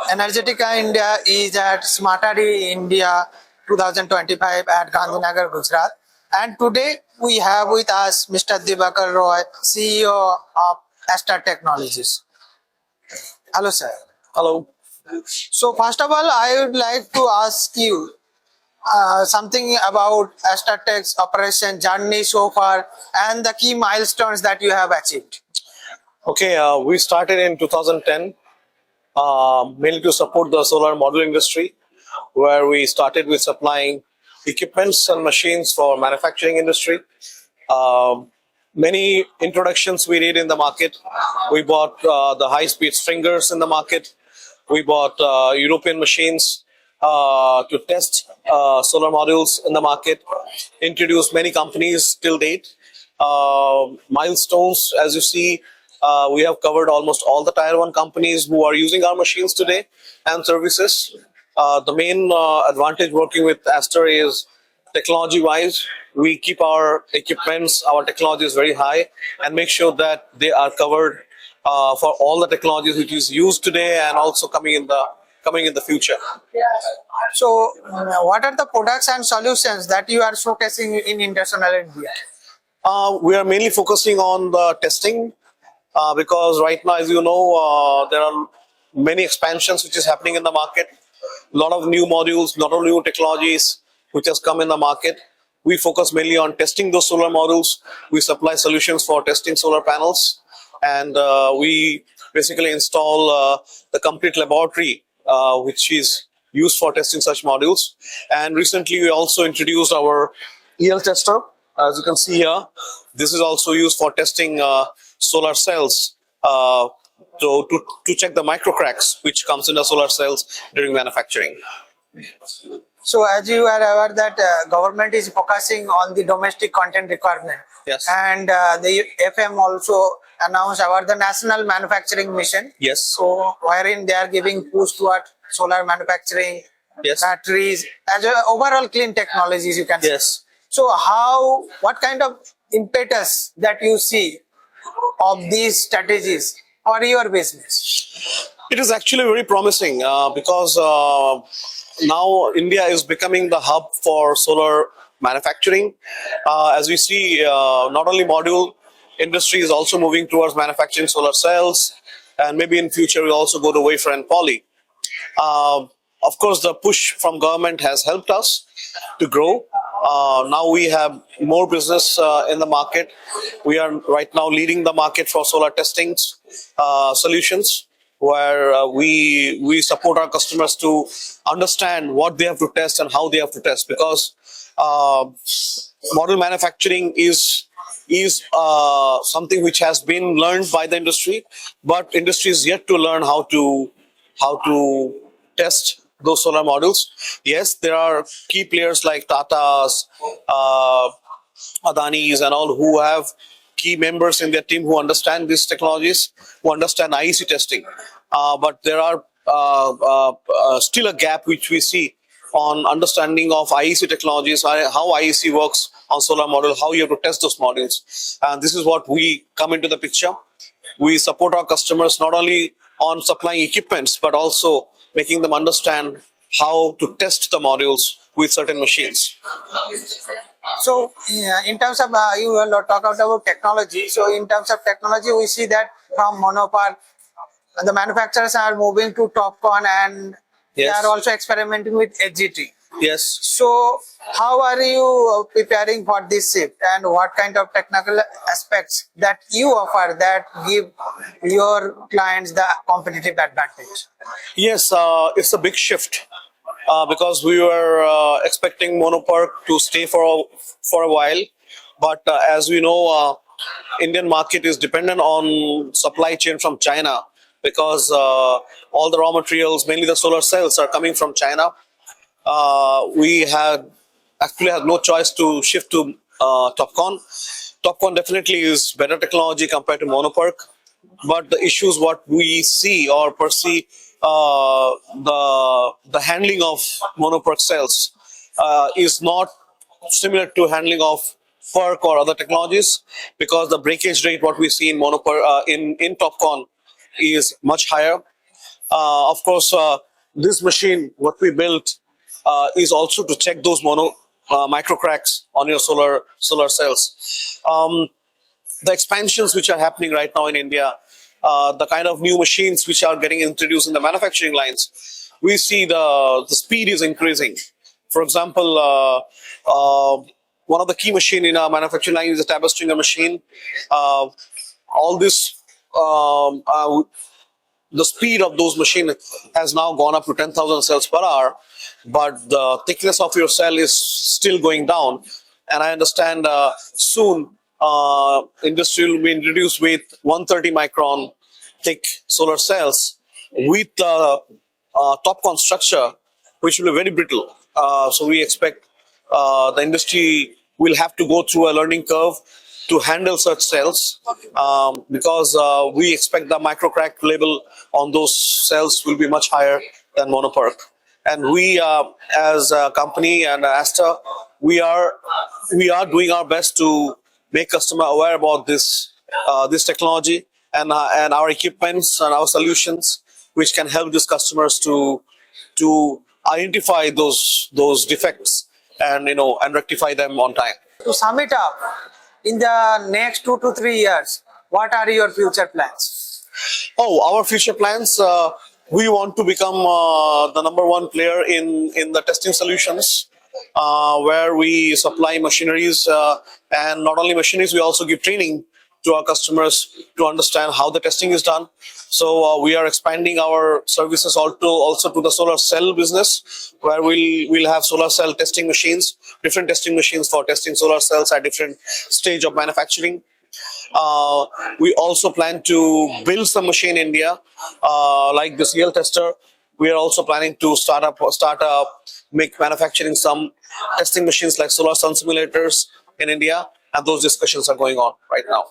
Energetica India is at Smarter India 2025 at Gandhinagar, Gujarat. And today we have with us Mr. Dibakar Roy, CEO of Aster Technologies. Hello, sir. Hello. So first of all, I would like to ask you something about Aster Tech's operation journey so far and the key milestones that you have achieved. Okay, we started in 2010, mainly to support the solar module industry, where we started with supplying equipments and machines for manufacturing industry. Many introductions we did in the market. We bought the high-speed stringers in the market. We bought European machines to test solar modules in the market. Introduced many companies till date. Milestones, as you see, we have covered almost all the Tier 1 companies who are using our machines today and services. The main advantage working with Aster is technology-wise, we keep our equipments, our technology is very high, and make sure that they are covered for all the technologies which is used today and also coming in the future. So, what are the products and solutions that you are showcasing in international India? We are mainly focusing on the testing because right now, as you know, there are many expansions which is happening in the market. A lot of new modules, lot of new technologies which has come in the market. We focus mainly on testing those solar modules. We supply solutions for testing solar panels, and we basically install the complete laboratory which is used for testing such modules. And recently we also introduced our EL tester. As you can see here, this is also used for testing solar cells to check the micro cracks which comes in the solar cells during manufacturing. So, as you are aware that government is focusing on the domestic content requirement. Yes. And the FM also announced about the National Manufacturing Mission. Yes. So, wherein they are giving push toward solar manufacturing, Yes. batteries, as a overall clean technologies, you can say. Yes. So, what kind of impetus that you see of these strategies for your business? It is actually very promising because now India is becoming the hub for solar manufacturing. As we see, not only module industry is also moving towards manufacturing solar cells, and maybe in future we'll also go to wafer and poly. Of course, the push from government has helped us to grow. Now we have more business in the market. We are right now leading the market for solar testing solutions, where we support our customers to understand what they have to test and how they have to test, because model manufacturing is something which has been learned by the industry, but industry is yet to learn how to test those solar modules. Yes, there are key players like Tata's, Adani's and all, who have key members in their team who understand these technologies, who understand IEC testing. But there are still a gap which we see on understanding of IEC technologies, how IEC works on solar module, how you have to test those modules. And this is what we come into the picture. We support our customers not only on supplying equipments, but also making them understand how to test the modules with certain machines. So, in terms of, you will talk about technology. So, in terms of technology, we see that from monopile, the manufacturers are moving to TOPCon, and Yes. they are also experimenting with HGT. Yes. So, how are you preparing for this shift, and what kind of technical aspects that you offer that give your clients the competitive advantage? Yes, it's a big shift because we were expecting monopark to stay for a while, but as we know, Indian market is dependent on supply chain from China, because all the raw materials, mainly the solar cells, are coming from China. We actually had no choice to shift to TOPCon. TOPCon definitely is better technology compared to monopark, but the issues what we see or perceive, the handling of monopark cells is not similar to handling of PERC or other technologies, because the breakage rate what we see in TOPCon is much higher. Of course, this machine, what we built, is also to check those micro cracks on your solar cells. The expansions which are happening right now in India, the kind of new machines which are getting introduced in the manufacturing lines, we see the speed is increasing. For example, one of the key machine in our manufacturing line is a tablet stringer machine. All this, the speed of those machines has now gone up to 10,000 cells per hour, but the thickness of your cell is still going down. And I understand soon industry will be introduced with 130 micron thick solar cells with top-con structure, which will be very brittle. So we expect the industry will have to go through a learning curve to handle such cells, because we expect the microcrack level on those cells will be much higher than monoperc. And we, as a company and Aster, we are doing our best to make customer aware about this technology and our equipments and our solutions, which can help these customers to identify those defects and and rectify them on time. To sum it up, in the next 2 to 3 years, what are your future plans? Oh, our future plans, we want to become the #1 player in the testing solutions, where we supply machineries, and not only machineries, we also give training to our customers to understand how the testing is done. So we are expanding our services also to the solar cell business, where we'll have solar cell testing machines, different testing machines for testing solar cells at different stage of manufacturing. We also plan to build some machine in India, like the CL tester. We are also planning to start make manufacturing some testing machines like solar sun simulators in India, and those discussions are going on right now.